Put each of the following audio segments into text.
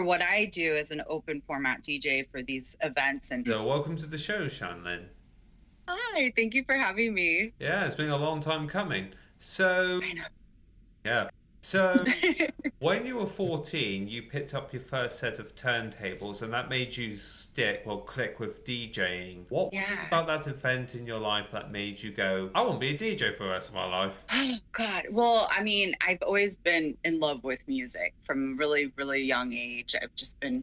what I do as an open format DJ for these events. And So, welcome to the show, ShanLynn. hi, thank you for having me. Yeah, it's been a long time coming. So, I know. yeah. So, when you were 14, you picked up your first set of turntables, and that made you click with DJing. What was it Yeah. about that event in your life that made you go, I want to be a DJ for the rest of my life? Oh God. Well, I mean, I've always been in love with music from a really, really young age. I've just been,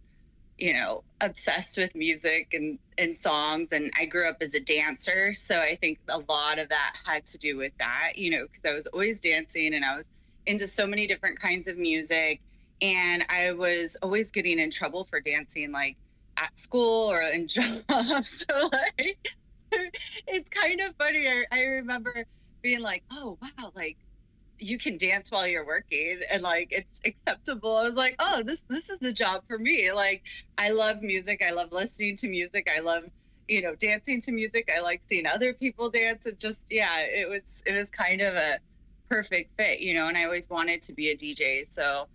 obsessed with music and songs. And I grew up as a dancer. So I think a lot of that had to do with that, because I was always dancing and I was into so many different kinds of music. And I was always getting in trouble for dancing, like at school or in jobs. So like it's kind of funny. I remember being like, oh wow, like you can dance while you're working and like it's acceptable. I was like, oh, this is the job for me. Like I love music. I love listening to music. I love, dancing to music. I like seeing other people dance. It just yeah, it was kind of a perfect fit, and I always wanted to be a DJ. So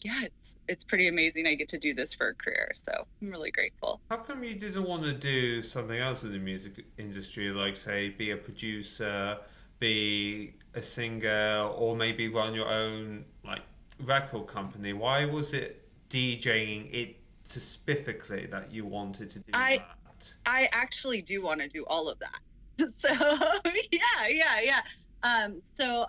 yeah, it's pretty amazing I get to do this for a career. So I'm really grateful. How come you didn't want to do something else in the music industry, like, say, be a producer, be a singer, or maybe run your own, like, record company? Why was it DJing it specifically that you wanted to do I that? I actually do want to do all of that. So yeah, yeah, yeah. So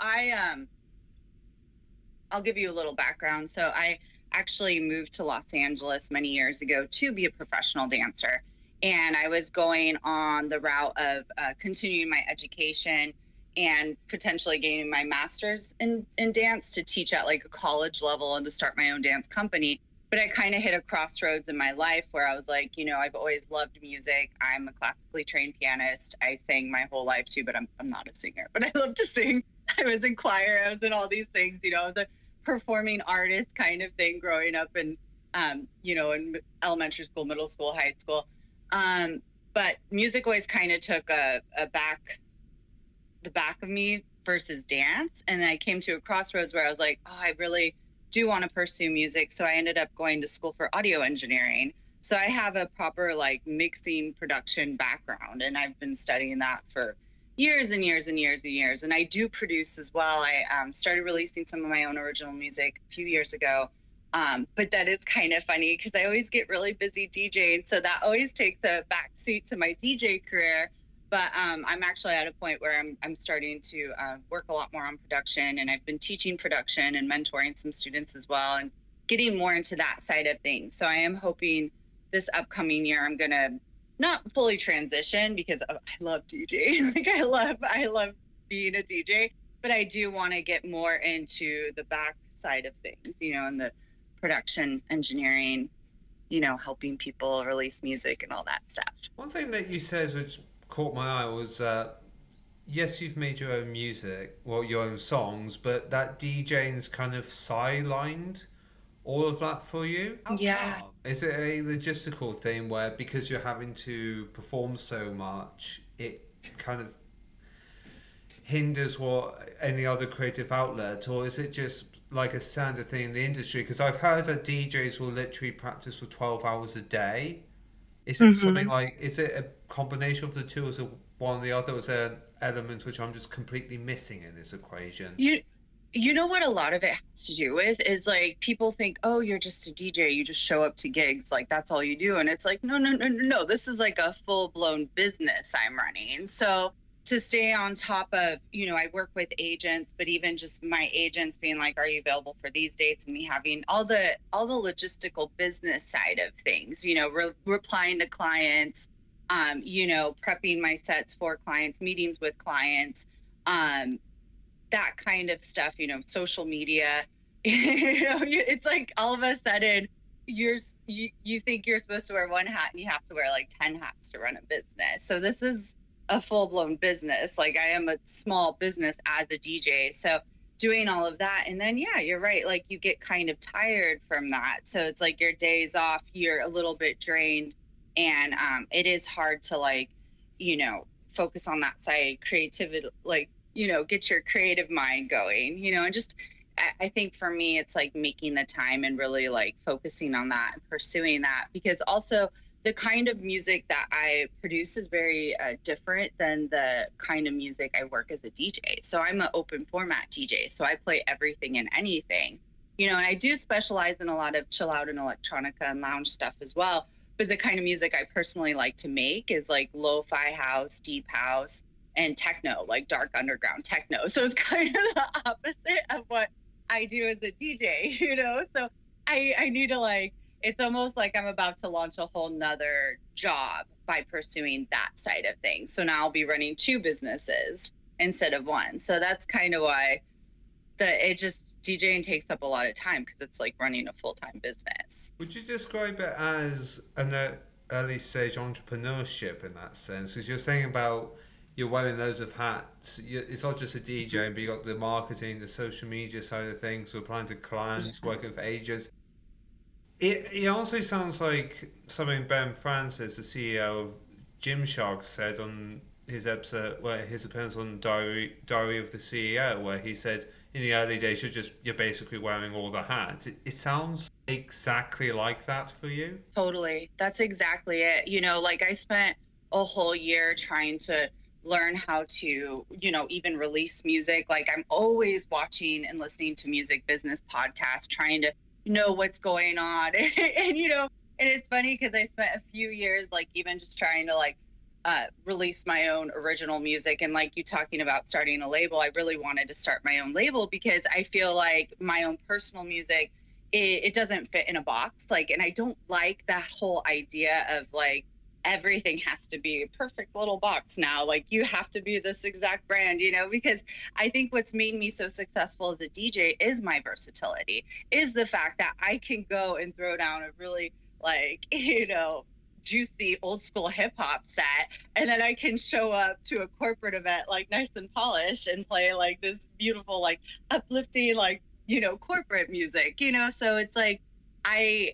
I'll give you a little background. So I actually moved to Los Angeles many years ago to be a professional dancer. And I was going on the route of continuing my education and potentially gaining my master's in dance to teach at like a college level and to start my own dance company. But I kind of hit a crossroads in my life where I was like, I've always loved music. I'm a classically trained pianist. I sang my whole life too, but I'm not a singer, but I love to sing. I was in choir, I was in all these things, I was a performing artist kind of thing growing up in elementary school, middle school, high school. Um, but music always kind of took the back of me versus dance. And then I came to a crossroads where I was like, oh, I really do want to pursue music. So I ended up going to school for audio engineering. So I have a proper like mixing production background, and I've been studying that for years and years and years and years. And I do produce as well. I started releasing some of my own original music a few years ago. But that is kind of funny because I always get really busy DJing. So that always takes a back seat to my DJ career. But I'm actually at a point where I'm starting to work a lot more on production, and I've been teaching production and mentoring some students as well, and getting more into that side of things. So I am hoping this upcoming year I'm gonna not fully transition because I love DJing. Like I love being a DJ, but I do want to get more into the back side of things, and the production engineering, helping people release music and all that stuff. One thing that you said which caught my eye was yes, you've made your own music, well, your own songs, but that DJing's kind of sidelined all of that for you. How Yeah. come? Is it a logistical thing where because you're having to perform so much, it kind of hinders what any other creative outlet, or is it just like a standard thing in the industry? Because I've heard that DJs will literally practice for 12 hours a day. Is it something Hmm. like, is it a combination of the two, or is it one or the other, or is there an element which I'm just completely missing in this equation? You you know what a lot of it has to do with is like people think, oh, you're just a DJ, you just show up to gigs, like that's all you do. And it's like, no, no, no, no, no. This is like a full-blown business I'm running. So to stay on top of, I work with agents, but even just my agents being like, are you available for these dates? And me having all the logistical business side of things, replying to clients, prepping my sets for clients, meetings with clients. Um, that kind of stuff, social media. It's like all of a sudden you think you're supposed to wear one hat and you have to wear like 10 hats to run a business. So this is a full-blown business. Like I am a small business as a DJ. So doing all of that, and then yeah, you're right, like you get kind of tired from that. So it's like your days off, you're a little bit drained, and it is hard to like, you know, focus on that side creativity, like, get your creative mind going, and just I think for me, it's like making the time and really like focusing on that and pursuing that, because also the kind of music that I produce is very different than the kind of music I work as a DJ. So I'm an open format DJ. So I play everything and anything, and I do specialize in a lot of chill out and electronica and lounge stuff as well. But the kind of music I personally like to make is like lo-fi house, deep house, and techno, like dark underground techno. So it's kind of the opposite of what I do as a DJ, So I need to like, it's almost like I'm about to launch a whole nother job by pursuing that side of things. So now I'll be running two businesses instead of one. So that's kind of why it just DJing takes up a lot of time, because it's like running a full-time business. Would you describe it as an early stage entrepreneurship in that sense? Because you're saying about you're wearing loads of hats. It's not just a DJ, but you got the marketing, the social media side of things, applying to clients, working with agents. It honestly sounds like something Ben Francis, the CEO of Gymshark, said on his episode, where his appearance on Diary of the CEO, where he said in the early days you're basically wearing all the hats. It sounds exactly like that for you. Totally. That's exactly it. Like I spent a whole year trying to learn how to, even release music. Like I'm always watching and listening to music business podcasts, trying to know what's going on. And it's funny because I spent a few years, like even just trying to like release my own original music. And like you talking about starting a label, I really wanted to start my own label because I feel like my own personal music, it doesn't fit in a box. Like, and I don't like that whole idea of like, everything has to be a perfect little box now. Like you have to be this exact brand, because I think what's made me so successful as a DJ is my versatility, is the fact that I can go and throw down a really like, juicy old school hip hop set. And then I can show up to a corporate event, like nice and polished, and play like this beautiful, like uplifting, like, corporate music, So it's like, I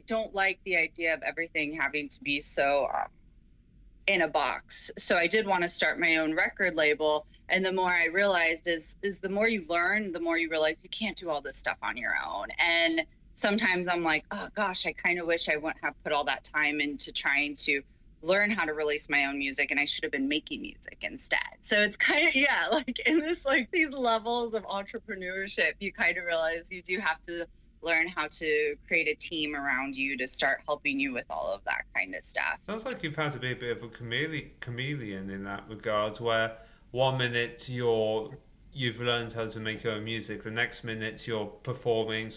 don't like the idea of everything having to be so in a box. So I did want to start my own record label. And the more I realized is the more you learn, the more you realize you can't do all this stuff on your own. And sometimes I'm like, oh gosh, I kind of wish I wouldn't have put all that time into trying to learn how to release my own music, and I should have been making music instead. So it's kind of, yeah, like in this, like these levels of entrepreneurship, you kind of realize you do have to learn how to create a team around you to start helping you with all of that kind of stuff. Sounds like you've had to be a bit of a chameleon in that regard, where one minute you've learned how to make your own music, the next minute you're performing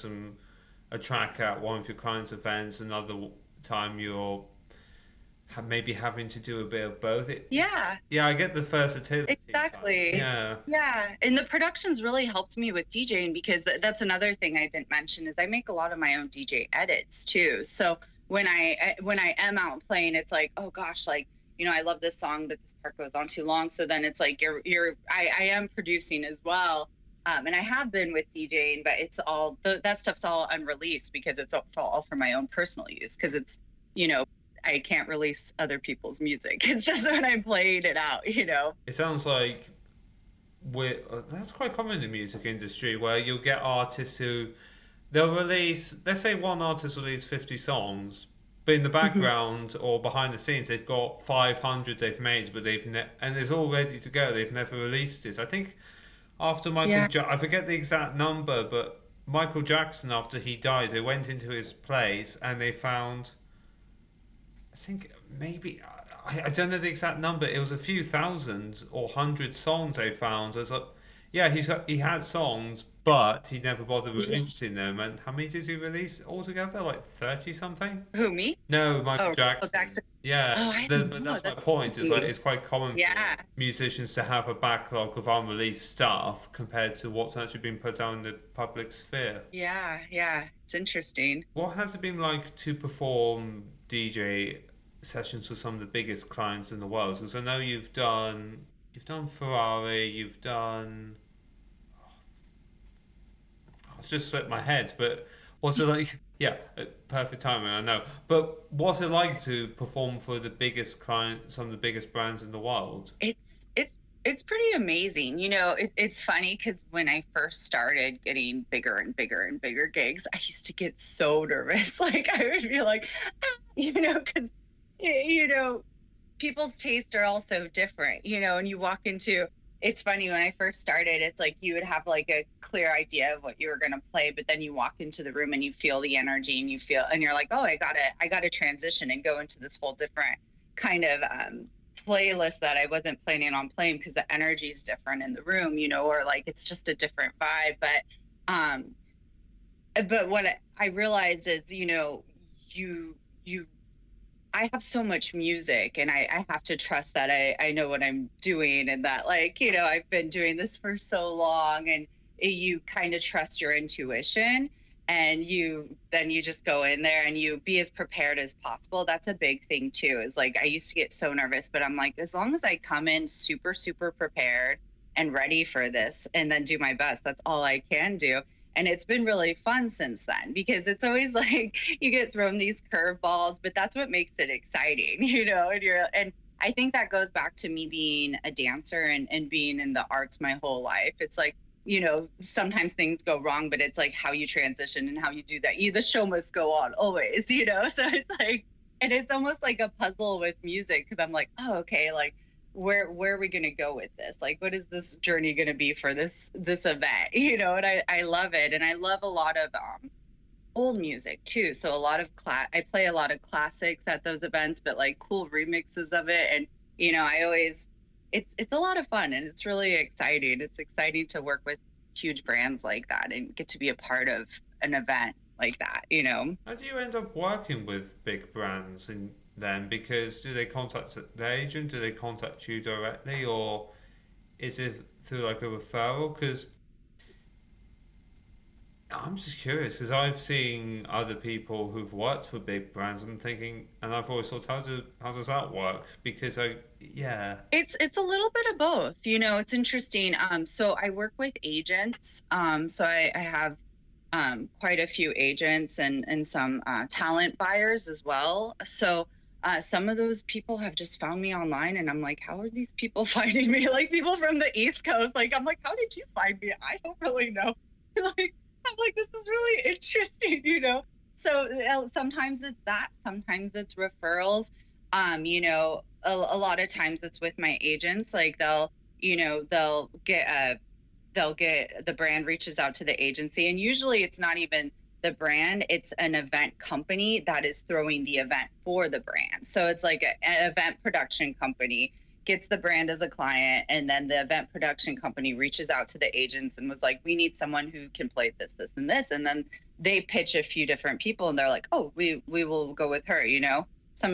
a track at one of your clients' events, another time you're maybe having to do a bit of both. Yeah. Yeah, I get the versatility. Exactly. Side. Yeah. And the productions really helped me with DJing, because that's another thing I didn't mention is I make a lot of my own DJ edits too. So when I am out playing, it's like, oh gosh, like, I love this song, but this part goes on too long. So then it's like I am producing as well. And I have been with DJing, but it's all that stuff's all unreleased because it's all for my own personal use, because it's, I can't release other people's music. It's just when I'm playing it out, It sounds like that's quite common in the music industry, where you'll get artists who they'll release, let's say one artist release 50 songs, but in the background or behind the scenes they've got 500 they've made, but and it's all ready to go. They've never released it. I think after I forget the exact number, but Michael Jackson, after he died, they went into his place and they found, I think maybe, I don't know the exact number. It was a few thousand or hundred songs they found. I was like, yeah, he had songs, but he never bothered releasing them. And how many did he release altogether? Like 30 something? Who, me? No, Michael Jackson. Jackson. Yeah, but that's my point. Is like it's quite common for musicians to have a backlog of unreleased stuff compared to what's actually been put out in the public sphere. Yeah, it's interesting. What has it been like to perform DJ sessions for some of the biggest clients in the world? Because I know you've done Ferrari, you've done. I've just slipped my head, but what's it like? Yeah, perfect timing, I know. But what's it like to perform for the biggest client, some of the biggest brands in the world? It's It's pretty amazing. It's funny because when I first started getting bigger and bigger and bigger gigs, I used to get so nervous. Like I would be like, because you know, people's tastes are also different, and you walk into it's funny when I first started, it's like you would have like a clear idea of what you were going to play, but then you walk into the room and you feel the energy and and you're like, oh, I gotta transition and go into this whole different kind of playlist that I wasn't planning on playing because the energy is different in the room, or like it's just a different vibe. Um, but what I realized is, you you I have so much music and I have to trust that I know what I'm doing and that like, I've been doing this for so long and you kind of trust your intuition and you just go in there and you be as prepared as possible. That's a big thing too, is like I used to get so nervous, but I'm like, as long as I come in super, super prepared and ready for this and then do my best, that's all I can do. And it's been really fun since then because it's always like you get thrown these curveballs, but that's what makes it exciting, and I think that goes back to me being a dancer and being in the arts my whole life. It's like, sometimes things go wrong, but it's like how you transition and how you do that. The show must go on always, So it's like, and it's almost like a puzzle with music because I'm like, oh, okay, like where are we going to go with this, like what is this journey going to be for this event, and I love it, and I love a lot of old music too, so a lot of I play a lot of classics at those events, but like cool remixes of it, and I always it's a lot of fun and it's really exciting. It's exciting to work with huge brands like that and get to be a part of an event like that. How do you end up working with big brands in then? Because do they contact the agent? Do they contact you directly, or is it through like a referral? Because I'm just curious, because I've seen other people who've worked for big brands. I'm thinking, and I've always thought, how does that work? Because yeah, It's a little bit of both. It's interesting. So I work with agents. So I have quite a few agents and some talent buyers as well. So some of those people have just found me online, and I'm like, how are these people finding me? Like people from the East Coast. Like I'm like, how did you find me? I don't really know. Like I'm like, this is really interesting. So sometimes it's that, sometimes it's referrals. A lot of times it's with my agents. Like they'll get the brand reaches out to the agency, and usually it's not even the brand, it's an event company that is throwing the event for the brand. So it's like an event production company gets the brand as a client, and then the event production company reaches out to the agents and was like, we need someone who can play this and this, and then they pitch a few different people and they're like, oh, we will go with her.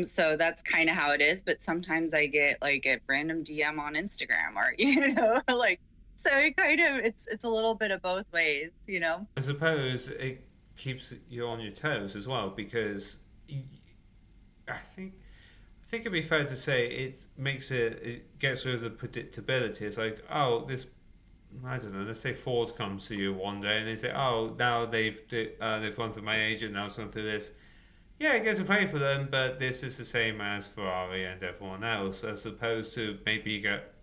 So that's kind of how it is, but sometimes I get like a random DM on Instagram or like, so it kind of it's a little bit of both ways. I suppose it keeps you on your toes as well, because I think I think it'd be fair to say it gets rid of the predictability. It's like, oh, this, I don't know. Let's say Ford comes to you one day and they say, oh, now they've gone through my agent, now it's gone through this. Yeah, it gets to play for them, but this is the same as Ferrari and everyone else, as opposed to maybe you get,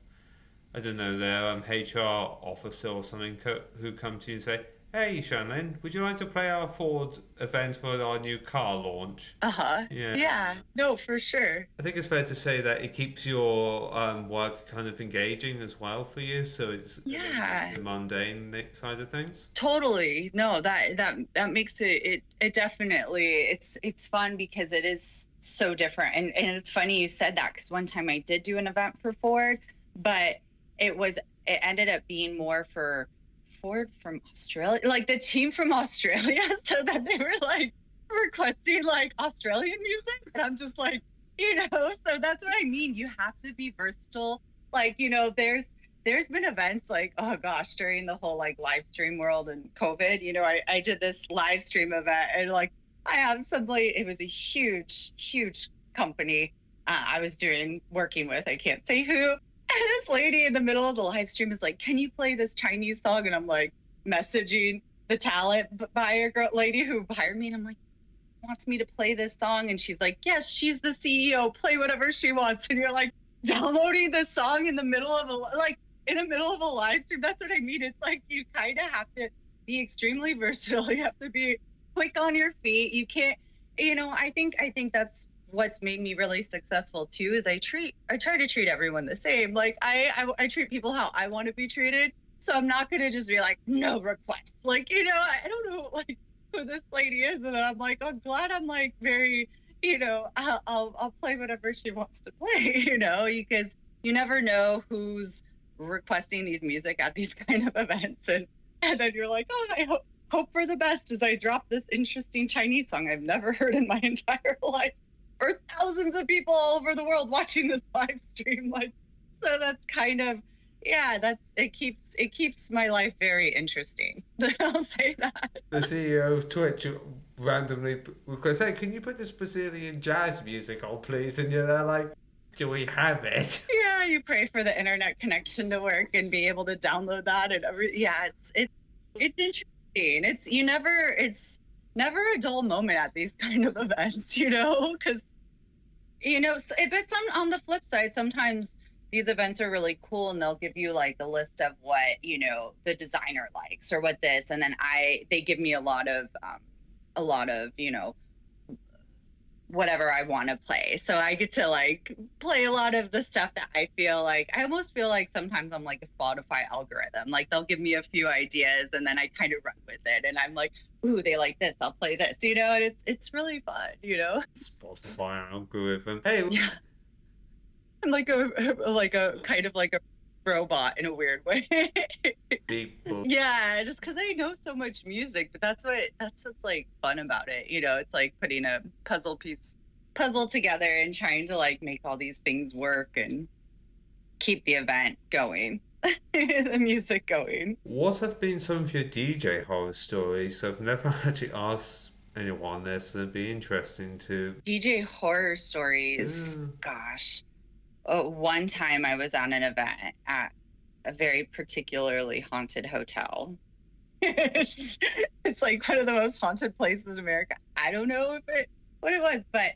I don't know, their HR officer or something who come to you and say, hey, ShanLynn, would you like to play our Ford event for our new car launch? Uh-huh. Yeah. Yeah. No, for sure. I think it's fair to say that it keeps your work kind of engaging as well for you, so it's Yeah. the mundane side of things. Totally. No, that makes it definitely it's fun because it is so different. And it's funny you said that because one time I did do an event for Ford, but it ended up being more for Ford from Australia, like the team from Australia, so that they were like requesting like Australian music. And I'm just like, so that's what I mean. You have to be versatile. Like, there's been events like, oh gosh, during the whole like live stream world and COVID, I did this live stream event and like I have somebody, it was a huge, huge company I was working with. I can't say who. And this lady in the middle of the live stream is like, can you play this Chinese song? And I'm like messaging the talent buyer girl lady who hired me. And I'm like, wants me to play this song. And she's like, yes, she's the CEO. Play whatever she wants. And you're like, downloading the song in the middle of a live stream. That's what I mean. It's like you kind of have to be extremely versatile. You have to be quick on your feet. You can't, I think that's what's made me really successful too, is I try to treat everyone the same. Like I treat people how I want to be treated. So I'm not gonna just be like, no requests. Like, I don't know like who this lady is, and I'm like, I'm glad I'm like very, I'll play whatever she wants to play, because you never know who's requesting these music at these kind of events, and then you're like, oh, I hope for the best as I drop this interesting Chinese song I've never heard in my entire life for thousands of people all over the world watching this live stream. Like, so that's kind of, yeah, it keeps my life very interesting. I'll say that. The CEO of Twitch randomly requests, hey, can you put this Brazilian jazz music on, please? And you're there like, do we have it? Yeah, you pray for the internet connection to work and be able to download that and it's interesting. It's never a dull moment at these kind of events, because but on the flip side, sometimes these events are really cool and they'll give you like the list of what, the designer likes or what this, and then they give me a lot of, whatever I want to play. So I get to like play a lot of the stuff that I almost feel like sometimes I'm like a Spotify algorithm. Like they'll give me a few ideas and then I kind of run with it. And I'm like, ooh, they like this, I'll play this, and it's really fun, Spotify algorithm. Hey. Yeah. I'm like a kind of like a robot in a weird way. Yeah, just because I know so much music, but that's what's like fun about it. It's like putting a puzzle together and trying to like make all these things work and keep the event going, the music going. What have been some of your DJ horror stories? I've never actually asked anyone this, and it'd be interesting to. DJ horror stories, gosh. One time I was on an event at a very particularly haunted hotel. It's like one of the most haunted places in America. I don't know what it was, but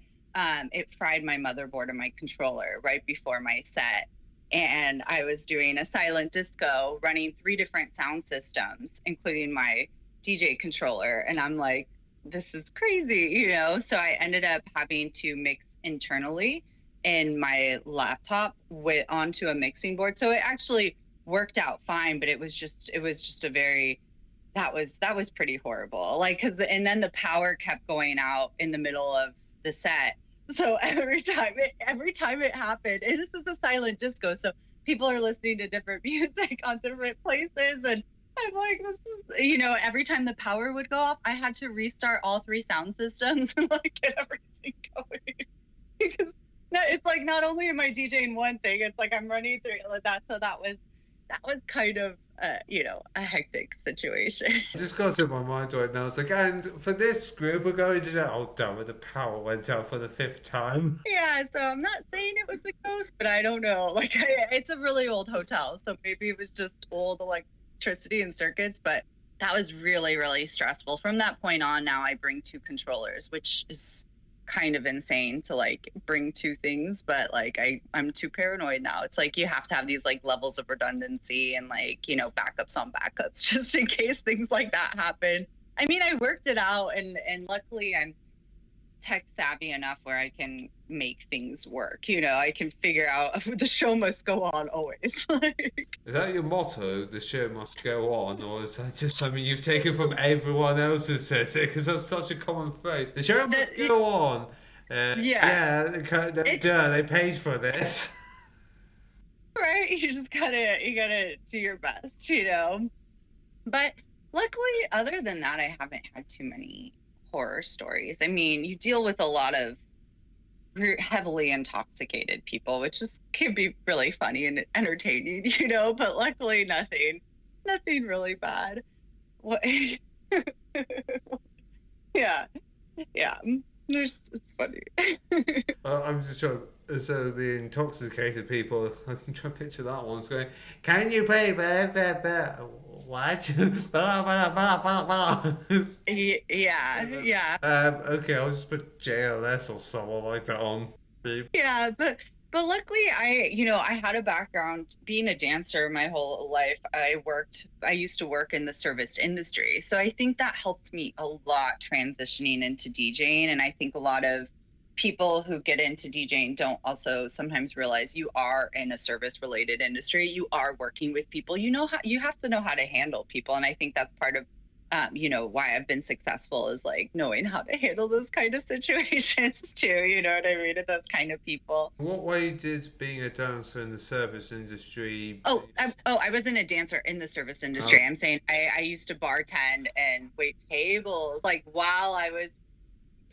it fried my motherboard and my controller right before my set. And I was doing a silent disco running 3 different sound systems, including my DJ controller. And I'm like, this is crazy, So I ended up having to mix internally in my laptop onto a mixing board. So it actually worked out fine, but it was just a very, that was pretty horrible. Like, and then the power kept going out in the middle of the set. So every time it happened, and this is a silent disco, so people are listening to different music on different places. And I'm like, this is, every time the power would go off, I had to restart all 3 sound systems and like get everything going. Because it's like not only am I DJing one thing, it's like I'm running through that. So that was kind of a hectic situation. It just got to my mind right now. It's like, and for this group, we're going to damn it, the power went out for the 5th time. Yeah, so I'm not saying it was the ghost, but I don't know. Like, it's a really old hotel, so maybe it was just old electricity and circuits. But that was really, really stressful. From that point on, now I bring 2 controllers, which is kind of insane to like bring 2 things, but like I'm too paranoid now. It's like you have to have these like levels of redundancy and like backups on backups just in case things like that happen. I mean, I worked it out, and luckily I'm tech savvy enough where I can make things work. I can figure out the show must go on always. Is that your motto? The show must go on, or is that just something you've taken from everyone else's physics? Because that's such a common phrase. The show must go on. They paid for this. Right? You just gotta do your best, But luckily, other than that, I haven't had too many horror stories. I mean, you deal with a lot of heavily intoxicated people, which can be really funny and entertaining, but luckily nothing really bad. What? Yeah. It's funny. I'm just trying. So the intoxicated people, I can try to picture that one. It's going, can you play what? Yeah. Okay, I'll just put JLS or someone like that on. Yeah, but But luckily, I had a background being a dancer my whole life. I used to work in the service industry. So I think that helped me a lot transitioning into DJing. And I think a lot of people who get into DJing don't also sometimes realize you are in a service related industry. You are working with people. You have to know how to handle people. And I think that's part of why I've been successful is like knowing how to handle those kind of situations too. You know what I mean? And those kind of people. What way did being a dancer in the service industry? I wasn't a dancer in the service Oh, industry. I'm saying I used to bartend and wait tables like while I was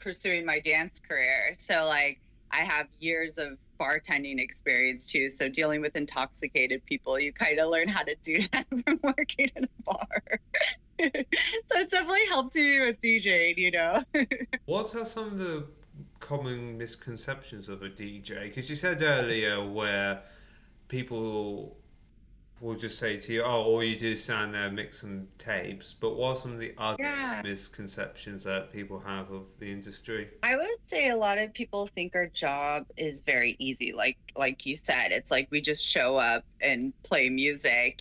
pursuing my dance career. So like I have years of bartending experience too. So dealing with intoxicated people, you kind of learn how to do that from working in a bar. So it's definitely helped me with DJing. what are some of the common misconceptions of a DJ? Because you said earlier where people will just say to you, "Oh, all you do is stand there and mix some tapes." But what are some of the other Yeah. misconceptions that people have of the industry? I would say a lot of people think our job is very easy. Like you said, it's like we just show up and play music,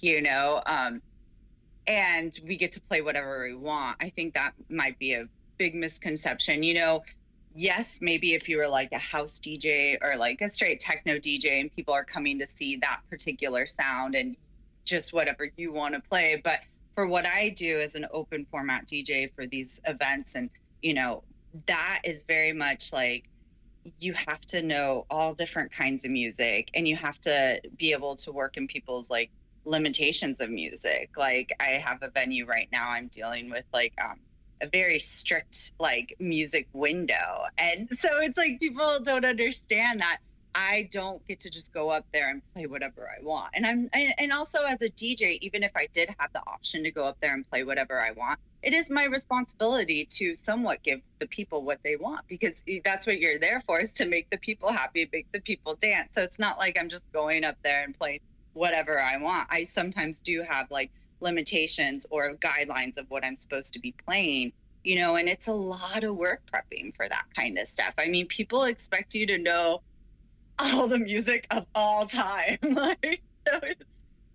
and we get to play whatever we want. I think that might be a big misconception. Yes, maybe if you were like a house DJ or like a straight techno DJ and people are coming to see that particular sound and just whatever you want to play. But for what I do as an open format DJ for these events, and you know, that is very much like you have to know all different kinds of music and you have to be able to work in people's like limitations of music. Like I have a venue right now I'm dealing with like a very strict like music window. And so it's like people don't understand that I don't get to just go up there and play whatever I want. And also as a DJ, even if I did have the option to go up there and play whatever I want, it is my responsibility to somewhat give the people what they want because that's what you're there for is to make the people happy, make the people dance. So it's not like I'm just going up there and playing whatever I want. I sometimes do have like limitations or guidelines of what I'm supposed to be playing, and it's a lot of work prepping for that kind of stuff. I mean, people expect you to know all the music of all time. Like, so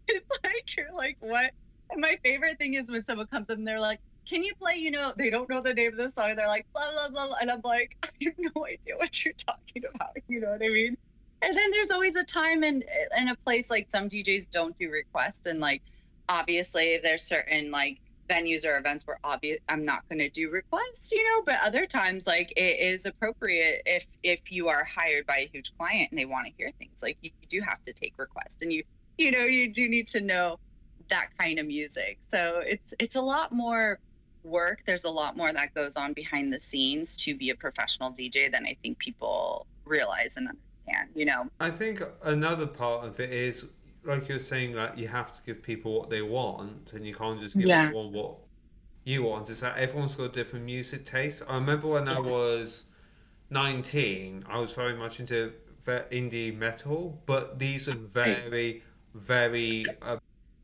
it's like you're like, what? And my favorite thing is when someone comes up and they're like, can you play, they don't know the name of the song. They're like, blah, blah, blah. And I'm like, I have no idea what you're talking about. You know what I mean? And then there's always a time and a place like some DJs don't do requests. And like, obviously there's certain like venues or events where I'm not going to do requests, but other times like it is appropriate if you are hired by a huge client and they want to hear things like you do have to take requests and you do need to know that kind of music. So it's a lot more work. There's a lot more that goes on behind the scenes to be a professional DJ than I think people realize and understand. I think another part of it is, like you're saying, that you have to give people what they want, and you can't just give Yeah. everyone what you want. Is that everyone's got different music tastes? I remember when I was 19, I was very much into indie metal, but these are Right. very, very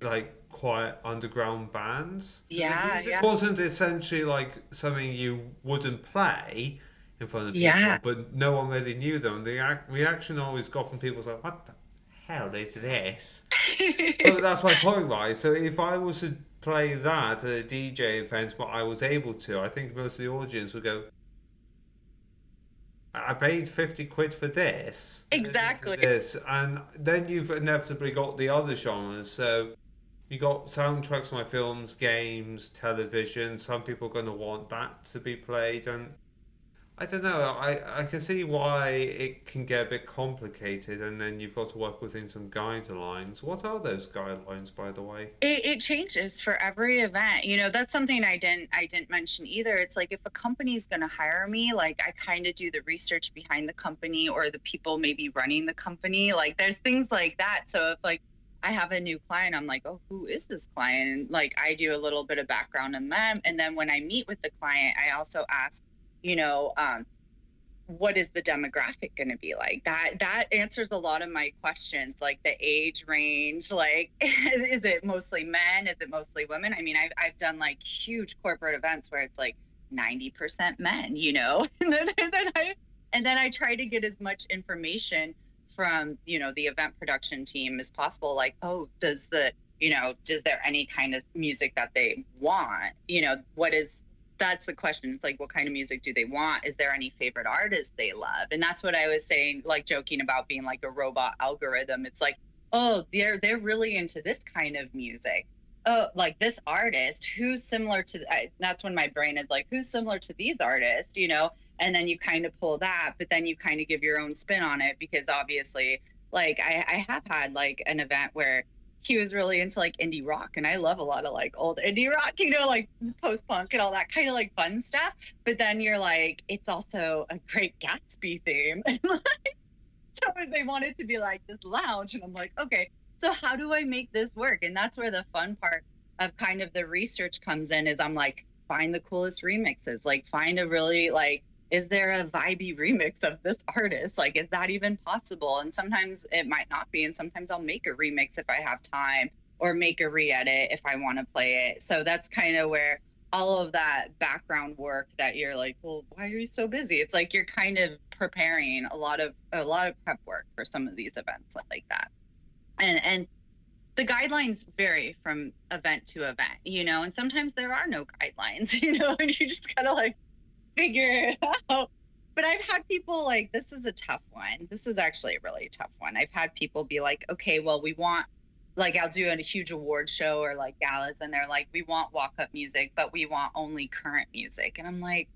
like quiet underground bands. So the Yeah, music yeah. wasn't essentially like something you wouldn't play in front of Yeah. people, but no one really knew them. The reaction I always got from people was like, "What the hell is this?" But that's my point, right? So if I was to play that at a DJ event, but I was able to, I think most of the audience would go, I paid 50 quid for this, to listen to Exactly. this. And then you've inevitably got the other genres. So you got soundtracks from my films, games, television. Some people are going to want that to be played. And I don't know. I can see why it can get a bit complicated, and then you've got to work within some guidelines. What are those guidelines, by the way? It changes for every event. That's something I didn't mention either. It's like if a company's going to hire me, like I kind of do the research behind the company or the people maybe running the company. Like there's things like that. So if like I have a new client, I'm like, oh, who is this client? And like I do a little bit of background on them. And then when I meet with the client, I also ask, you know, what is the demographic going to be like? That answers a lot of my questions, like the age range, like is it mostly men, is it mostly women? I mean, I've done like huge corporate events where it's like 90% men. And then I try to get as much information from, the event production team as possible. Like, oh, does there any kind of music that they want? That's the question. It's like, what kind of music do they want? Is there any favorite artist they love? And that's what I was saying, like joking about being like a robot algorithm. It's like, oh, they're really into this kind of music. Oh, like this artist who's similar to, that's when my brain is like, who's similar to these artists? And then you kind of pull that, but then you kind of give your own spin on it, because obviously, like I have had like an event where he was really into like indie rock, and I love a lot of like old indie rock, like post punk and all that kind of like fun stuff. But then you're like, it's also a Great Gatsby theme. And like, so they wanted to be like this lounge, and I'm like, okay, so how do I make this work? And that's where the fun part of kind of the research comes in, is I'm like, find the coolest remixes, like find a really like, is there a vibey remix of this artist? Like, is that even possible? And sometimes it might not be. And sometimes I'll make a remix if I have time, or make a re-edit if I want to play it. So that's kind of where all of that background work that you're like, well, why are you so busy? It's like you're kind of preparing a lot of prep work for some of these events like that. And the guidelines vary from event to event, and sometimes there are no guidelines, and you just gotta like figure it out. But I've had people like, this is a tough one. This is actually a really tough one. I've had people be like, okay, well, we want, like, I'll do a huge award show or like galas, and they're like, we want walk-up music, but we want only current music. And I'm like,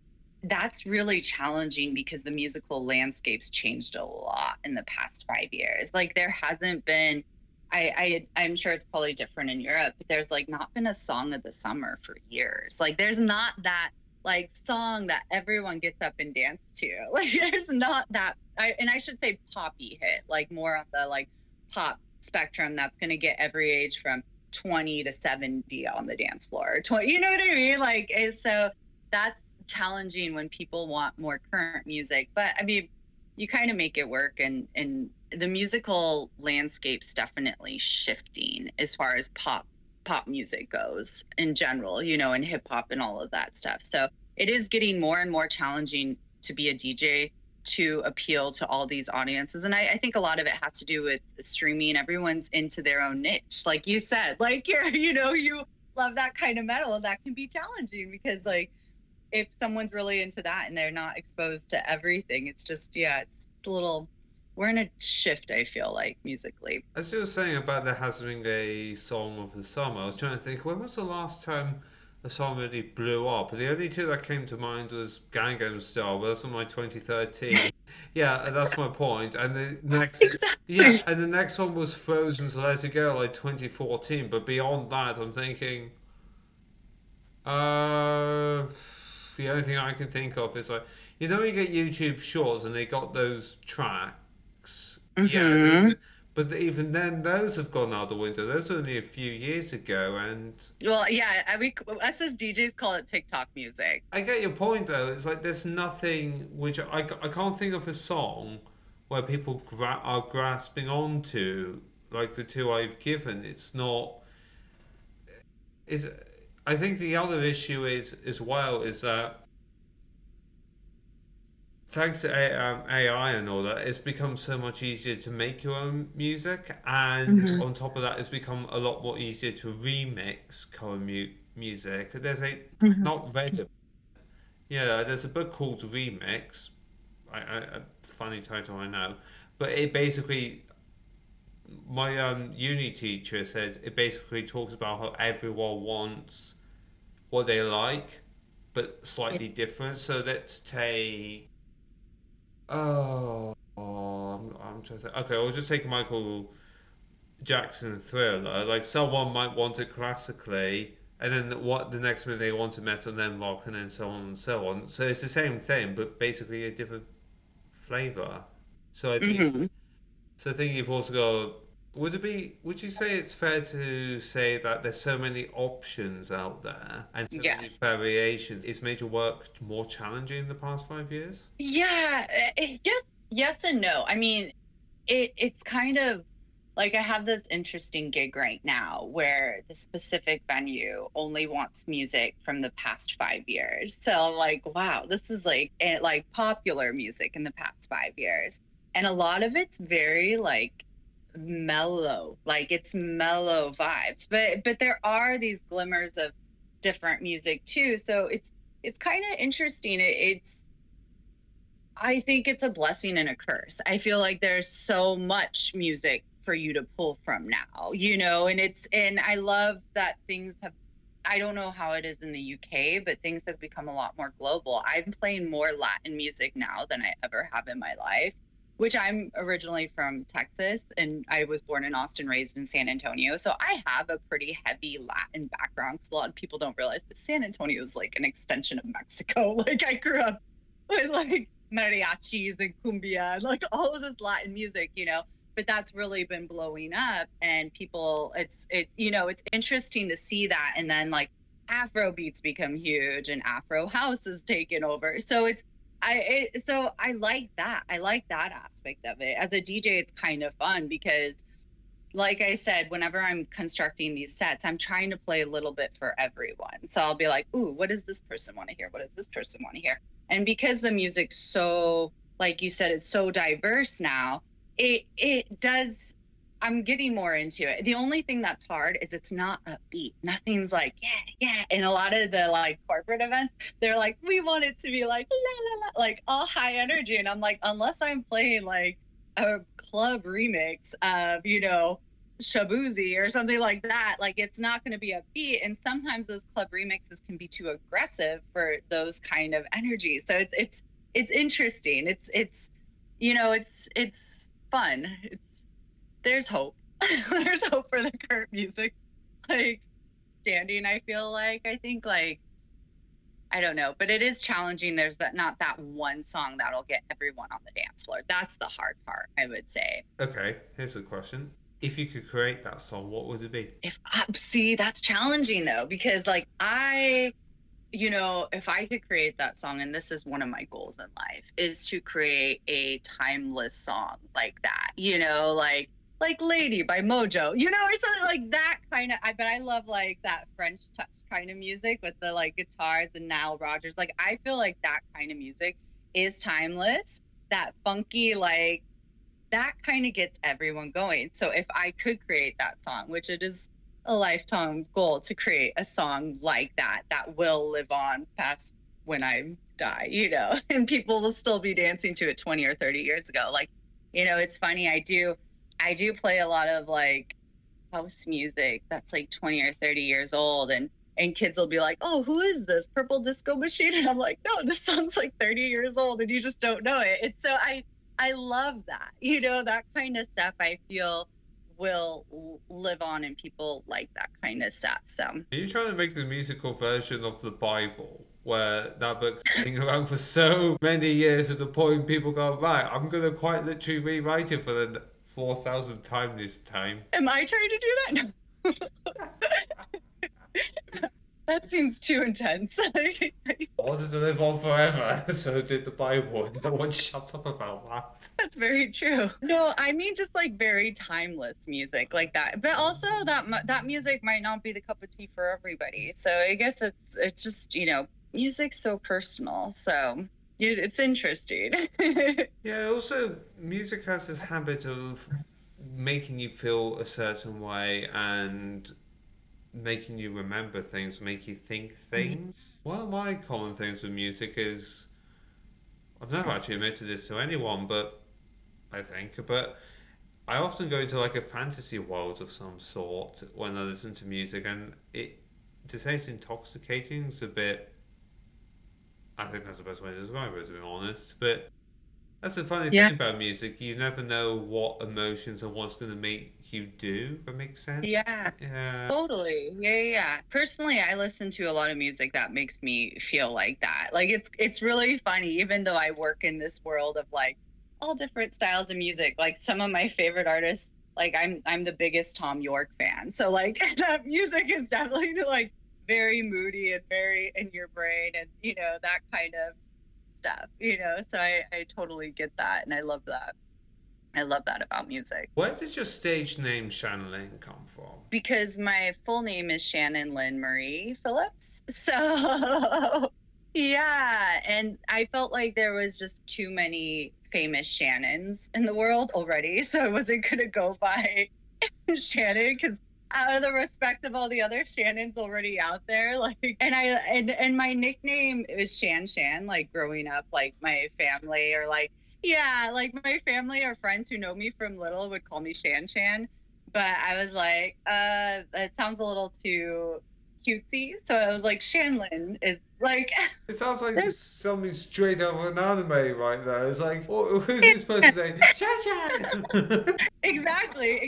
that's really challenging, because the musical landscape's changed a lot in the past 5 years. Like, there hasn't been, I'm sure it's probably different in Europe, but there's like not been a song of the summer for years. Like, there's not that like song that everyone gets up and dance to. Like, there's not that, I should say poppy hit, like more on the like pop spectrum that's going to get every age from 20 to 70 on the dance floor. 20, you know what I mean? Like, so that's challenging when people want more current music. But I mean, you kind of make it work, and the musical landscape's definitely shifting as far as pop music goes in general, and hip hop and all of that stuff. So it is getting more and more challenging to be a DJ, to appeal to all these audiences. And I think a lot of it has to do with streaming. Everyone's into their own niche. Like you said, like you love that kind of metal, that can be challenging, because like if someone's really into that and they're not exposed to everything, it's just, it's a little, we're in a shift, I feel like, musically. As you were saying about there having a song of the summer, I was trying to think, when was the last time a song really blew up? The only two that came to mind was Gangnam Style, but that's from like 2013. Yeah, that's my point. And the next, yeah, Exactly. and the next one was Frozen's Let It Go, like 2014. But beyond that, I'm thinking, uh, the only thing I can think of is like, you get YouTube Shorts and they got those tracks. Yeah, Hmm. but even then, those have gone out the window. Those were only a few years ago, and Well, yeah, us as DJs call it TikTok music. I get your point though. It's like there's nothing which I can't think of a song where people are grasping onto like the two I've given. It's not. Is I think the other issue is as well is that thanks to AI and all that, it's become so much easier to make your own music, and Hmm. on top of that, it's become a lot more easier to remix current music. There's a Hmm. not read it. Yeah, there's a book called Remix. A funny title, I know, but it basically my uni teacher said it basically talks about how everyone wants what they like, but Yeah. slightly different. So let's take I'm trying to think. Okay, I'll just take Michael Jackson Thriller. Like someone might want it classically, and then what the next minute they want it metal, and then rock, and then so on and so on. So it's the same thing, but basically a different flavor. So I think Hmm. so. I think you've also got. Would it be? Would you say it's fair to say that there's so many options out there and so many Yes. variations? It's made your work more challenging in the past 5 years. Yeah. Yes and no. I mean, it's kind of like, I have this interesting gig right now where the specific venue only wants music from the past 5 years. So I'm like, wow, this is like, like popular music in the past 5 years. And a lot of it's very like mellow, like it's mellow vibes. But there are these glimmers of different music too. So it's kind of interesting. It's I think it's a blessing and a curse. I feel like there's so much music for you to pull from now, you know, and I love that things have, I don't know how it is in the UK, but things have become a lot more global. I'm playing more Latin music now than I ever have in my life, which I'm originally from Texas and I was born in Austin, raised in San Antonio. So I have a pretty heavy Latin background because a lot of people don't realize, but San Antonio is like an extension of Mexico. Like I grew up with like mariachis and cumbia and like all of this Latin music, you know. But that's really been blowing up, and people, you know, it's interesting to see that. And then like Afro beats become huge, and Afro house is taken over. So so I like that. I like that aspect of it. As a DJ, it's kind of fun because like I said, whenever I'm constructing these sets, I'm trying to play a little bit for everyone. So I'll be like, ooh, what does this person want to hear? What does this person want to hear? And because the music's so, like you said, it's so diverse now, it does, I'm getting more into it. The only thing that's hard is it's not upbeat. Nothing's like, yeah, yeah. And a lot of the like corporate events, they're like, we want it to be like la la la, like all high energy. And I'm like, unless I'm playing like a club remix of, you know, Shabuzi or something like that, like it's not going to be upbeat. And sometimes those club remixes can be too aggressive for those kind of energies. So it's interesting. It's you know, it's fun. It's there's hope. There's hope for the current music. Like standing, I feel like I think like I don't know, but it is challenging. There's that not that one song that'll get everyone on the dance floor. That's the hard part, I would say. Okay, here's a question. If you could create that song, what would it be? If see, that's challenging though, because like you know, if I could create that song, and this is one of my goals in life, is to create a timeless song like that, you know, like Lady by Mojo, you know, or something like that kind of. But I love like that French touch kind of music with the like guitars and Nile Rodgers. Like I feel like that kind of music is timeless. That funky, like that kind of gets everyone going. So if I could create that song, which it is a lifetime goal to create a song like that that will live on past when I die, you know, and people will still be dancing to it 20 or 30 years ago. Like, you know, it's funny. I do play a lot of like house music that's like 20 or 30 years old, and kids will be like, "Oh, who is this Purple Disco Machine?" And I'm like, "No, this song's like 30 years old and you just don't know it." It's so I love that. You know, that kind of stuff I feel will live on, and people like that kind of stuff. So Are you trying to make the musical version of the Bible, where that book's been around for so many years to the point people go, right, I'm going to quite literally rewrite it for the 4,000th time this time? am I trying to do that? No. That seems too intense. I wanted to live on forever, so did the Bible, and no one shuts up about that. That's very true. No, I mean just like very timeless music like that. But also that music might not be the cup of tea for everybody. So I guess it's just, you know, music's so personal. So it's interesting. Yeah, also, music has this habit of making you feel a certain way and making you remember things, make you think things. One of my common things with music is I've never actually admitted this to anyone, but but I often go into like a fantasy world of some sort when I listen to music, and it to say it's intoxicating is a bit. I think that's the best way to describe it, to be honest. But that's the funny Yeah. thing about music. You never know what emotions and what's going to make you do. If that makes sense. Yeah. Yeah. Totally. Yeah, yeah, yeah. Personally, I listen to a lot of music that makes me feel like that. Like it's really funny, even though I work in this world of like all different styles of music. Like some of my favorite artists, like I'm the biggest Tom York fan. So like that music is definitely like very moody and very in your brain, and you know, that kind of stuff, you know. So I totally get that, and I love that. I love that about music. Where did your stage name ShanLynn come from? Because my full name is ShanLynn Marie Phillips. So, yeah. And I felt like there was just too many famous Shannons in the world already, so I wasn't gonna go by Shannon because out of the respect of all the other Shannons already out there, like, and my nickname is Shan, like growing up, like my family or like, yeah, like my family or friends who know me from little would call me Shan, but I was like, that sounds a little too cutesy, so I was like, ShanLynn is like, It sounds like there's something straight out of an anime right there. It's like, who's he supposed to say? Shan! exactly.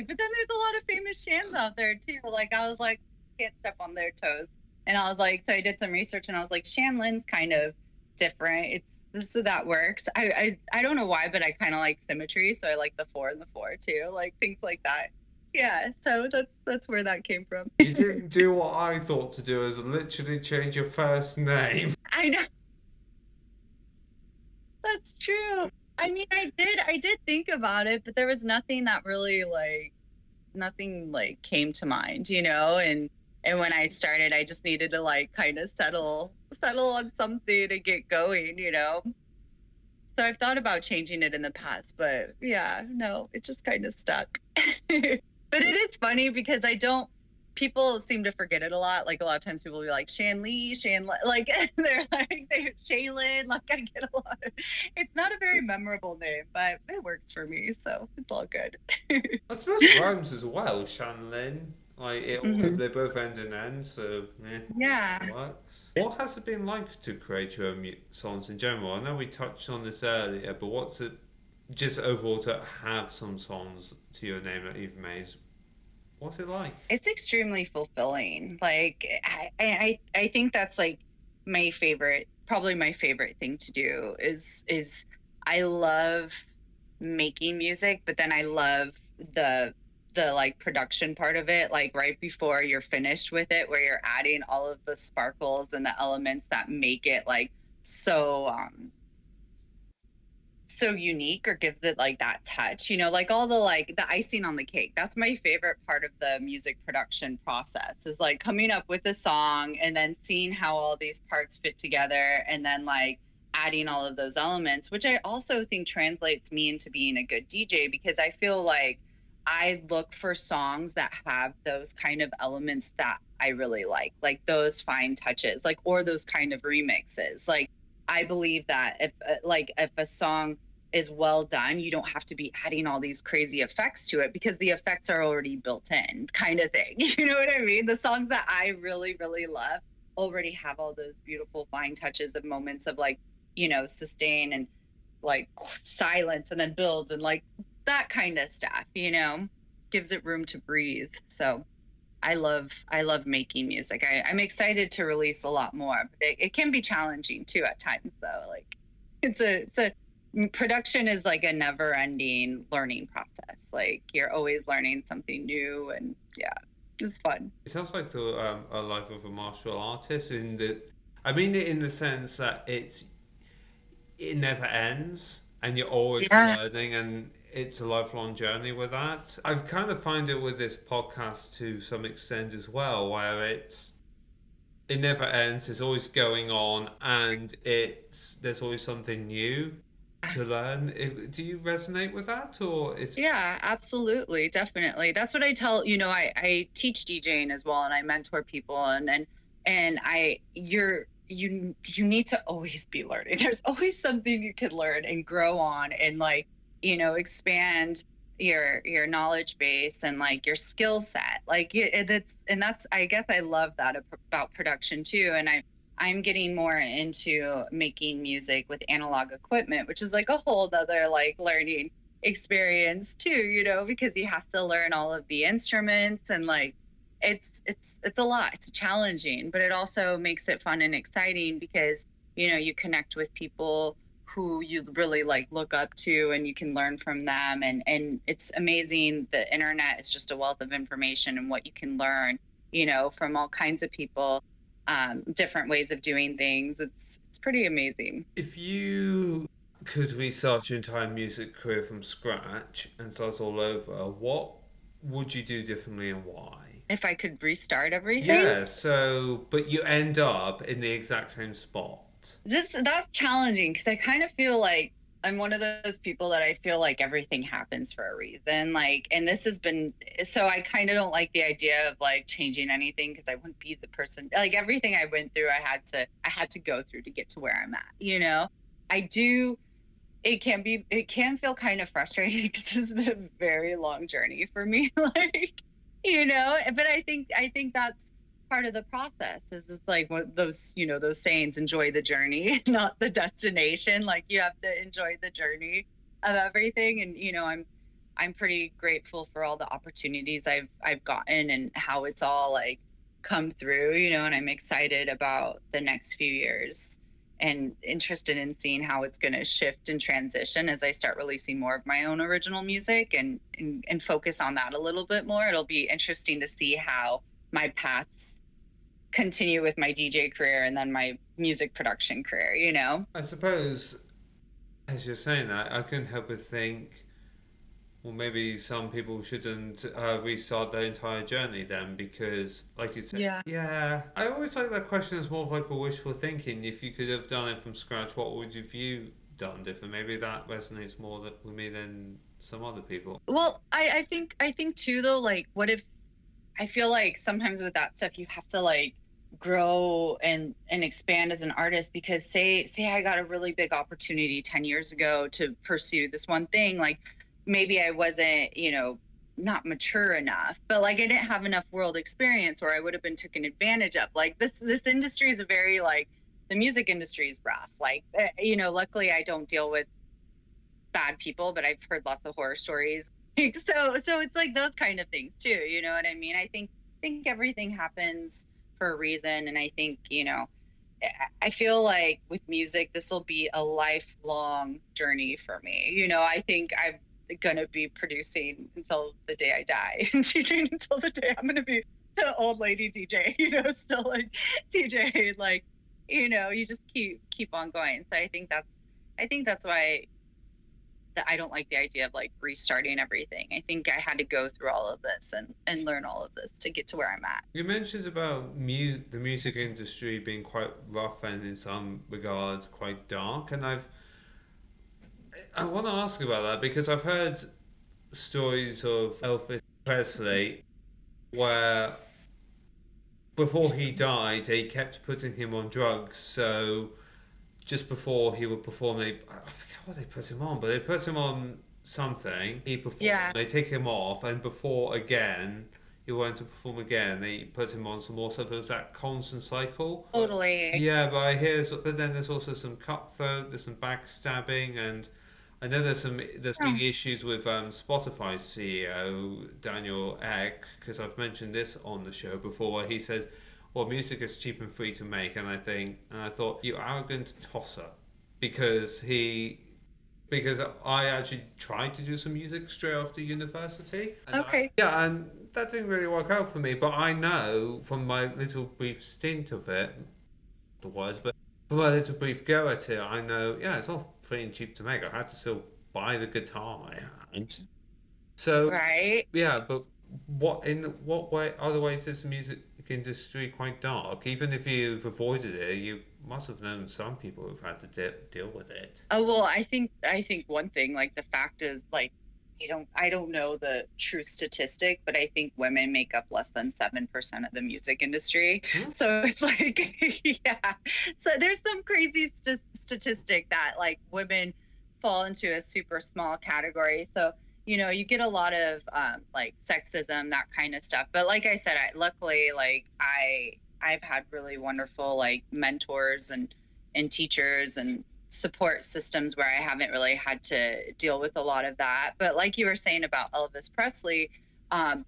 But then there's a lot of famous Shans out there too. Like I was like, can't step on their toes. And I was like, so I did some research and I was like, ShanLynn's kind of different. It's this so that works. I don't know why, but I kind of like symmetry, so I like the 4 and the 4 too, like things like that. Yeah, so that's where that came from. You didn't do what I thought to do, is literally change your first name. I know that's true. I mean, I did think about it, but there was nothing that really like nothing like came to mind, and when I started, I just needed to like kind of settle on something to get going. So I've thought about changing it in the past, but yeah, no, it just kind of stuck. But it is funny because I don't people seem to forget it a lot. Like a lot of times people will be like Shan, like they're like Shaylin, like I get a lot of, it's not a very memorable name, but it works for me, so it's all good. I suppose it rhymes as well, ShanLynn. Like Hmm. they both end in N, so yeah, Yeah. it works. What has it been like to create your own songs in general? I know we touched on this earlier, but what's it just overall to have some songs to your name that you've made? What's it like? It's extremely fulfilling. Like I think that's like my favorite, probably my favorite thing to do is I love making music, but then I love the the like production part of it, like right before you're finished with it, where you're adding all of the sparkles and the elements that make it like so so unique or gives it like that touch, like all the like the icing on the cake. That's my favorite part of the music production process, is like coming up with a song and then seeing how all these parts fit together and then like adding all of those elements, which I also think translates me into being a good DJ, because I feel like I look for songs that have those kind of elements that I really like those fine touches, like, or those kind of remixes. Like I believe that if a song is well done, you don't have to be adding all these crazy effects to it because the effects are already built in, kind of thing. You know what I mean? The songs that I really, really love already have all those beautiful fine touches of moments of like, sustain and like silence and then builds and like that kind of stuff, gives it room to breathe. So I love making music. I'm excited to release a lot more, but it can be challenging too at times though. Like it's a production is like a never ending learning process. Like you're always learning something new, and yeah, it's fun. It sounds like the a life of a martial artist in that. I mean it in the sense that it never ends and you're always Yeah. learning and it's a lifelong journey with that. I've kind of find it with this podcast to some extent as well, where it never ends, it's always going on and there's always something new to learn. Do you resonate with that or is Yeah, absolutely. Definitely. That's what I tell, I teach DJing as well, and I mentor people, and you need to always be learning. There's always something you can learn and grow on and like, expand your knowledge base and like your skill set. Like that's I guess I love that about production too. And I'm getting more into making music with analog equipment, which is like a whole other like learning experience too, because you have to learn all of the instruments and like it's a lot. It's challenging, but it also makes it fun and exciting because you connect with people who you really like look up to and you can learn from them, and it's amazing. The internet is just a wealth of information and what you can learn, from all kinds of people, different ways of doing things. It's pretty amazing. if you could restart your entire music career from scratch and start all over, what would you do differently and why? If I could restart everything, Yeah, so but you end up in the exact same spot. that's challenging because I kind of feel like I'm one of those people that I feel like everything happens for a reason. Like, and this has been, so I kind of don't like the idea of like changing anything because I wouldn't be the person, like everything I went through, I had to go through to get to where I'm at, you know? I do, it can feel kind of frustrating because it's been a very long journey for me. Like, you know, but I think that's part of the process is it's like what those, you know, those sayings, enjoy the journey, not the destination. Like you have to enjoy the journey of everything. And, you know, I'm pretty grateful for all the opportunities I've gotten and how it's all like come through, you know, and I'm excited about the next few years and interested in seeing how it's going to shift and transition as I start releasing more of my own original music and focus on that a little bit more. It'll be interesting to see how my paths continue with my DJ career and then my music production career, you know? I suppose, as you're saying that, I couldn't help but think, well, maybe some people shouldn't restart their entire journey then, because, like you said, Yeah. yeah, I always like that question as more of like a wishful thinking. If you could have done it from scratch, what would you view done different? Maybe that resonates more with me than some other people. Well, I think too though, like what if I feel like sometimes with that stuff you have to like grow and expand as an artist because say I got a really big opportunity 10 years ago to pursue this one thing, like maybe I wasn't, you know, not mature enough, but like I didn't have enough world experience or I would have been taken advantage of. Like this industry is a very like the music industry is rough. Like you know, luckily I don't deal with bad people, but I've heard lots of horror stories. So it's like those kind of things too. You know what I mean? I think everything happens for a reason, and I think you know. I feel like with music, this will be a lifelong journey for me. You know, I think I'm gonna be producing until the day I die, and DJing until the day I'm gonna be the old lady DJ. You know, still like DJ. Like, you know, you just keep on going. So I think that's why that I don't like the idea of like restarting everything. I think I had to go through all of this and learn all of this to get to where I'm at. You mentioned about the music industry being quite rough and in some regards quite dark, and I want to ask about that because I've heard stories of Elvis Presley where before he died, they kept putting him on drugs. So just before he would perform, I forget what they put him on, but they put him on something. He performed. Yeah, They take him off, and before again he went to perform again. They put him on some more stuff. It was that constant cycle. totally. Yeah, but I hear, but then there's also some cutthroat, there's some backstabbing, and I know there's been Yeah. issues with Spotify's CEO Daniel Ek because I've mentioned this on the show before, where he says, "Well, music is cheap and free to make," and I thought, you arrogant tosser, because because I actually tried to do some music straight after university. Okay. Yeah, and that didn't really work out for me. But I know from my little brief stint of it, the words, but from my little brief go at it, I know, yeah, it's not free and cheap to make. I had to still buy the guitar I had. So, Right. yeah, but what way, other ways is the music industry quite dark? Even if you've avoided it, you must have known some people who've had to deal with it. Oh well, I think one thing like the fact is like I don't know the true statistic, but I think women make up less than 7% of the music industry. Hmm? So it's like yeah. So there's some crazy statistic that like women fall into a super small category. So you know, you get a lot of like sexism, that kind of stuff. But like I said, luckily like I've had really wonderful like mentors and teachers and support systems where I haven't really had to deal with a lot of that. But like you were saying about Elvis Presley,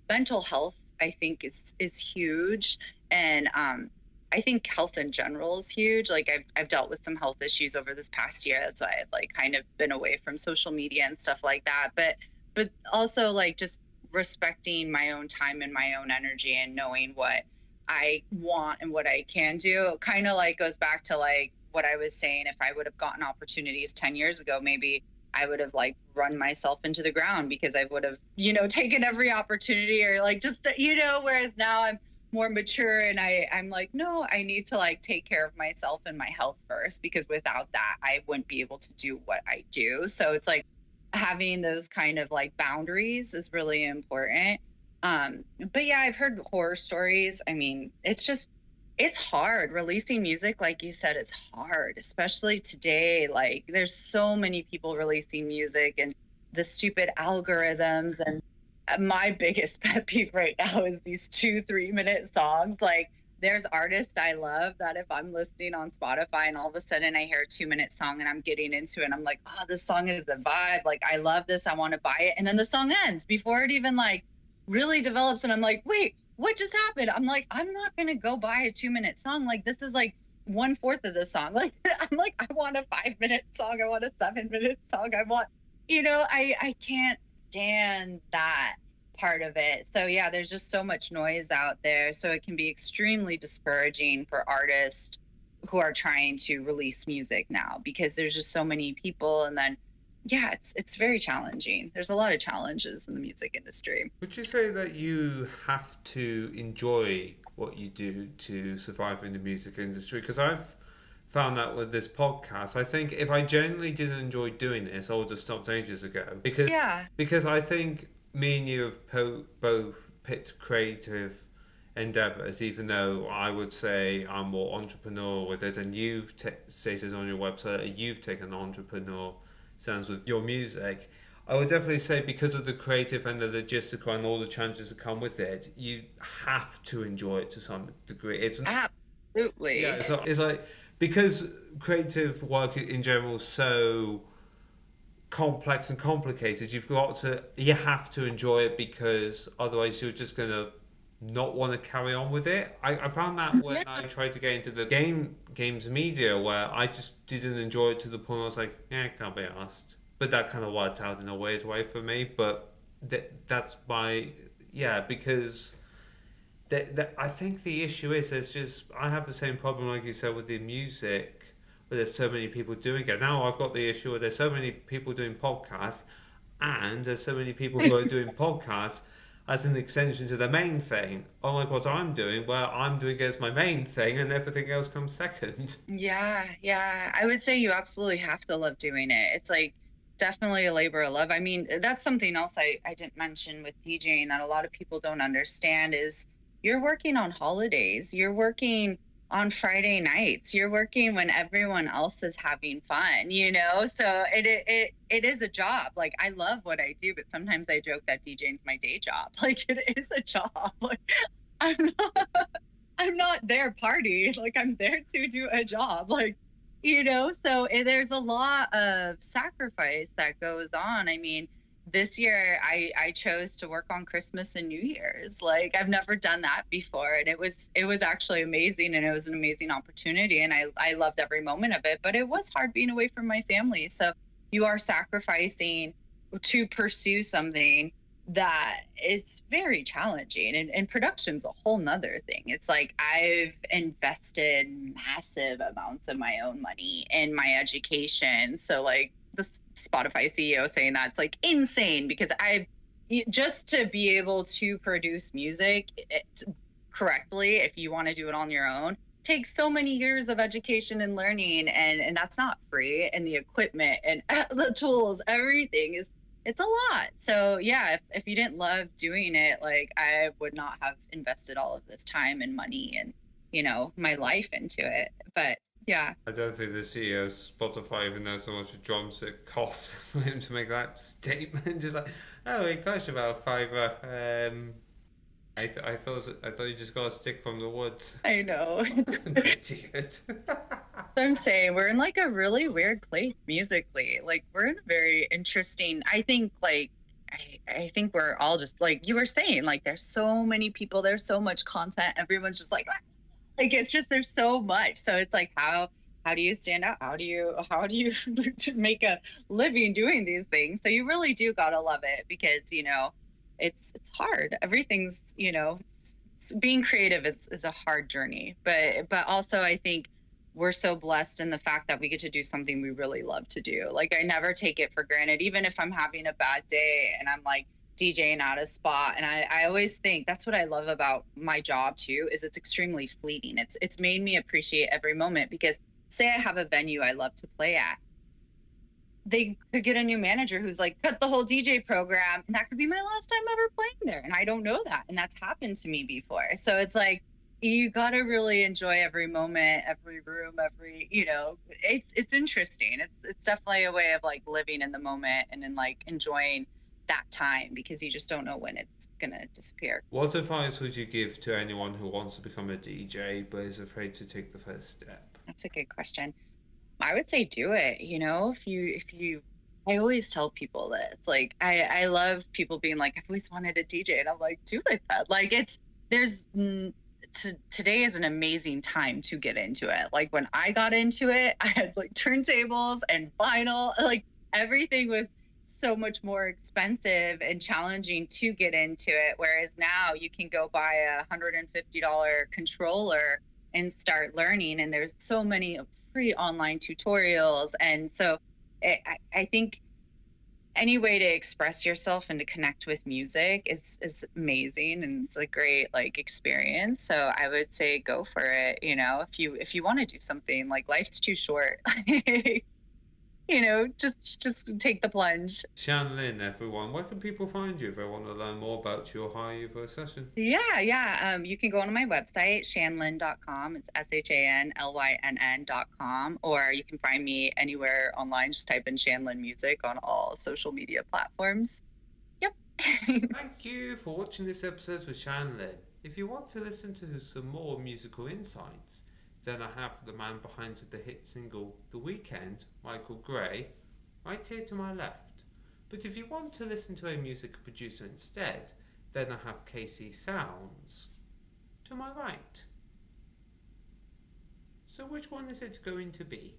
mental health I think is huge, and I think health in general is huge. Like I've dealt with some health issues over this past year. That's why I've like kind of been away from social media and stuff like that. But also like just respecting my own time and my own energy and knowing what I want and what I can do kind of like goes back to like what I was saying. If I would have gotten opportunities 10 years ago, maybe I would have like run myself into the ground because I would have, you know, taken every opportunity or like just, you know, whereas now more mature, and I'm like, no, I need to like take care of myself and my health first, because without that I wouldn't be able to do what I do. So it's like having those kind of like boundaries is really important. But yeah, I've heard horror stories. I mean, it's hard releasing music, like you said. It's hard, especially today. Like there's so many people releasing music, and the stupid algorithms. And my biggest pet peeve right now is these 2 3 minute songs. Like there's artists I love that if I'm listening on Spotify and all of a sudden I hear a 2 minute song and I'm getting into it and I'm like, oh, this song is the vibe, like I love this, I want to buy it, and then the song ends before it even like really develops, and I'm like, wait, what just happened? I'm like, I'm not gonna go buy a 2 minute song. Like this is like 1/4 of the song. Like I'm like, I want a 5 minute song, I want a 7 minute song, I want, I can't stand that part of it. So yeah, there's just so much noise out there. So it can be extremely discouraging for artists who are trying to release music now, because there's just so many people. And then yeah, it's very challenging. There's a lot of challenges in the music industry. Would you say that you have to enjoy what you do to survive in the music industry? Because I've found that with this podcast. I think if I genuinely didn't enjoy doing this, I would have stopped ages ago. Yeah. Because I think me and you have both picked creative endeavors, even though I would say I'm more entrepreneurial with it, and you've stated on your website that you've taken entrepreneur stance with your music. I would definitely say because of the creative and the logistical and all the challenges that come with it, you have to enjoy it to some degree. It's Absolutely. yeah, it's like because creative work in general is so complex and complicated, you have to enjoy it, because otherwise you're just gonna not want to carry on with it. I found that when Yeah. I tried to get into the games media, where I just didn't enjoy it to the point where I was like, yeah, can't be asked. But that kind of worked out in a weird way for me. But that's my yeah, because I think the issue is there's just I have the same problem like you said with the music, where there's so many people doing it. Now I've got the issue where there's so many people doing podcasts, and there's so many people who are doing podcasts as an extension to the main thing. Unlike what I'm doing, where I'm doing it as my main thing and everything else comes second. Yeah, yeah. I would say you absolutely have to love doing it. It's like definitely a labor of love. I mean, that's something else I didn't mention with DJing that a lot of people don't understand is you're working on holidays, you're working on Friday nights, you're working when everyone else is having fun, you know? So it is a job. Like I love what I do, but sometimes I joke that DJing's my day job. Like it is a job. Like I'm not I'm not there party. Like I'm there to do a job. Like, so there's a lot of sacrifice that goes on. I mean, this year I chose to work on Christmas and New Year's. Like I've never done that before, and it was actually amazing, and it was an amazing opportunity, and I loved every moment of it, but it was hard being away from my family. So you are sacrificing to pursue something that is very challenging, and production's a whole nother thing. It's like I've invested massive amounts of my own money in my education. So like the Spotify CEO saying that's like insane, because I just to be able to produce music correctly, if you want to do it on your own, takes so many years of education and learning, and that's not free. And the equipment and the tools, everything is it's a lot. So yeah, if you didn't love doing it, like I would not have invested all of this time and money and my life into it. But yeah. I don't think the CEO of Spotify even knows how much a drumstick costs for him to make that statement. Just like, oh, it costs about $5. I thought you just got a stick from the woods. I know. An idiot. I'm saying we're in like a really weird place musically. Like we're in a very interesting, I think like I think we're all just like you were saying, like there's so many people, there's so much content, everyone's just like, "Ah." Like it's just there's so much. So it's like how do you stand out? How do you make a living doing these things? So you really do gotta love it, because it's hard. Everything's being creative is a hard journey, but also I think we're so blessed in the fact that we get to do something we really love to do. Like I never take it for granted, even if I'm having a bad day and I'm like DJing at a spot. And I always think that's what I love about my job too, is it's extremely fleeting. It's made me appreciate every moment because say I have a venue I love to play at, they could get a new manager who's like, cut the whole DJ program. And that could be my last time ever playing there. And I don't know that. And that's happened to me before. So it's like, you got to really enjoy every moment, every room, every, it's interesting. It's definitely a way of like living in the moment and then like enjoying that time because you just don't know when it's going to disappear. What advice would you give to anyone who wants to become a DJ but is afraid to take the first step? That's a good question. I would say do it. If you, I always tell people this. Like, I love people being like, I've always wanted a DJ, and I'm like, do it then. Like, today is an amazing time to get into it. Like when I got into it, I had like turntables and vinyl. Like everything was so much more expensive and challenging to get into it. Whereas now you can go buy $150 controller and start learning. And there's so many free online tutorials. And so I think any way to express yourself and to connect with music is amazing and it's a great like experience. So I would say go for it. If you want to do something, like life's too short. Just take the plunge. ShanLynn, everyone, where can people find you if they want to learn more about you or hire you for a session? Yeah. You can go on my website, shanlynn.com. It's ShanLynn.com. Or you can find me anywhere online. Just type in ShanLynn Music on all social media platforms. Yep. Thank you for watching this episode with ShanLynn. If you want to listen to some more musical insights, then I have the man behind the hit single The Weeknd, Michael Gray, right here to my left. But if you want to listen to a music producer instead, then I have Casey Sounds to my right. So which one is it going to be?